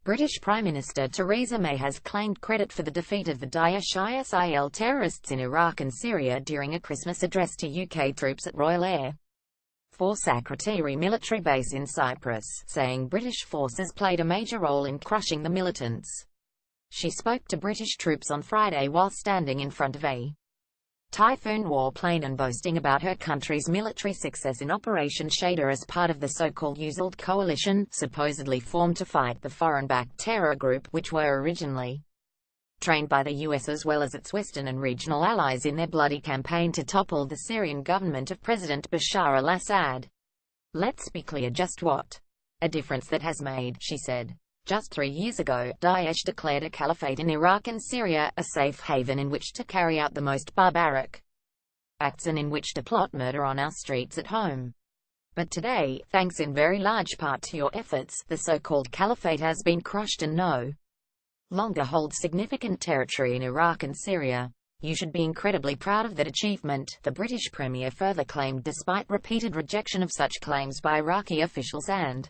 British Prime Minister Theresa May has claimed credit for the defeat of the Daesh ISIL terrorists in Iraq and Syria during a Christmas address to UK troops at Royal Air Force Akrotiri military base in Cyprus, saying British forces played a major role in crushing the militants. She spoke to British troops on Friday while standing in front of a Typhoon warplane and boasting about her country's military success in Operation Shader as part of the so-called USILD coalition, supposedly formed to fight the foreign-backed terror group, which were originally trained by the US as well as its Western and regional allies in their bloody campaign to topple the Syrian government of President Bashar al-Assad. "Let's be clear just what a difference that has made," she said. Just 3 years ago, Daesh declared a caliphate in Iraq and Syria, a safe haven in which to carry out the most barbaric acts and in which to plot murder on our streets at home. But today, thanks in very large part to your efforts, the so-called caliphate has been crushed and no longer holds significant territory in Iraq and Syria. You should be incredibly proud of that achievement, the British Premier further claimed, despite repeated rejection of such claims by Iraqi officials and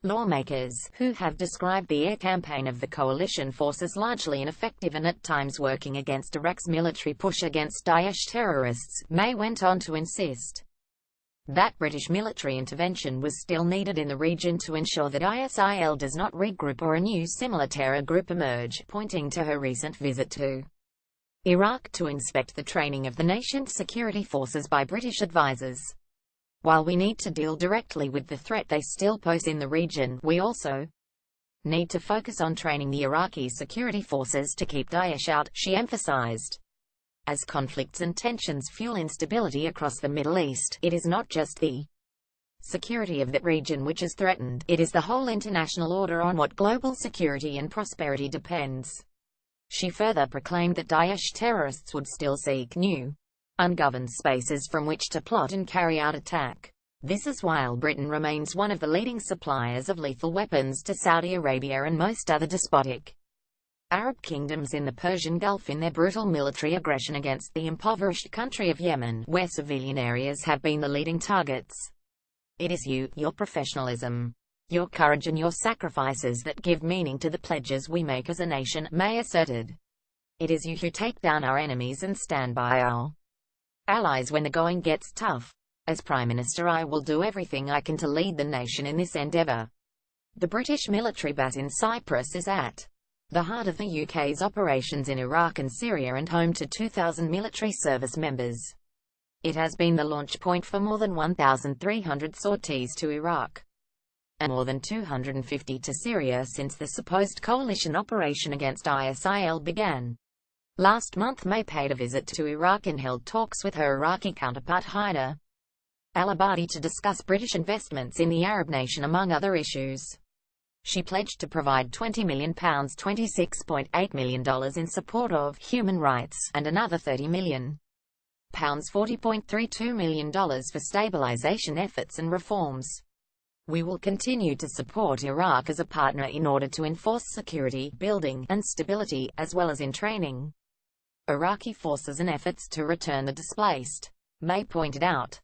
lawmakers, who have described the air campaign of the coalition forces largely ineffective and at times working against Iraq's military push against Daesh terrorists. May went on to insist that British military intervention was still needed in the region to ensure that ISIL does not regroup or a new similar terror group emerge, pointing to her recent visit to Iraq to inspect the training of the nation's security forces by British advisors. While we need to deal directly with the threat they still pose in the region, we also need to focus on training the Iraqi security forces to keep Daesh out, she emphasized. As conflicts and tensions fuel instability across the Middle East, it is not just the security of that region which is threatened, it is the whole international order on what global security and prosperity depends. She further proclaimed that Daesh terrorists would still seek new ungoverned spaces from which to plot and carry out attack. This is while Britain remains one of the leading suppliers of lethal weapons to Saudi Arabia and most other despotic Arab kingdoms in the Persian Gulf in their brutal military aggression against the impoverished country of Yemen, where civilian areas have been the leading targets. It is you, your professionalism, your courage and your sacrifices that give meaning to the pledges we make as a nation, May asserted. It is you who take down our enemies and stand by our allies when the going gets tough. As Prime Minister, I will do everything I can to lead the nation in this endeavour. The British military base in Cyprus is at the heart of the UK's operations in Iraq and Syria and home to 2,000 military service members. It has been the launch point for more than 1,300 sorties to Iraq and more than 250 to Syria since the supposed coalition operation against ISIL began. Last month, May paid a visit to Iraq and held talks with her Iraqi counterpart Haider al-Abadi to discuss British investments in the Arab nation among other issues. She pledged to provide £20 million $26.8 million in support of human rights, and another £30 million $40.32 million for stabilization efforts and reforms. We will continue to support Iraq as a partner in order to enforce security, building, and stability, as well as in training Iraqi forces and efforts to return the displaced, May pointed out.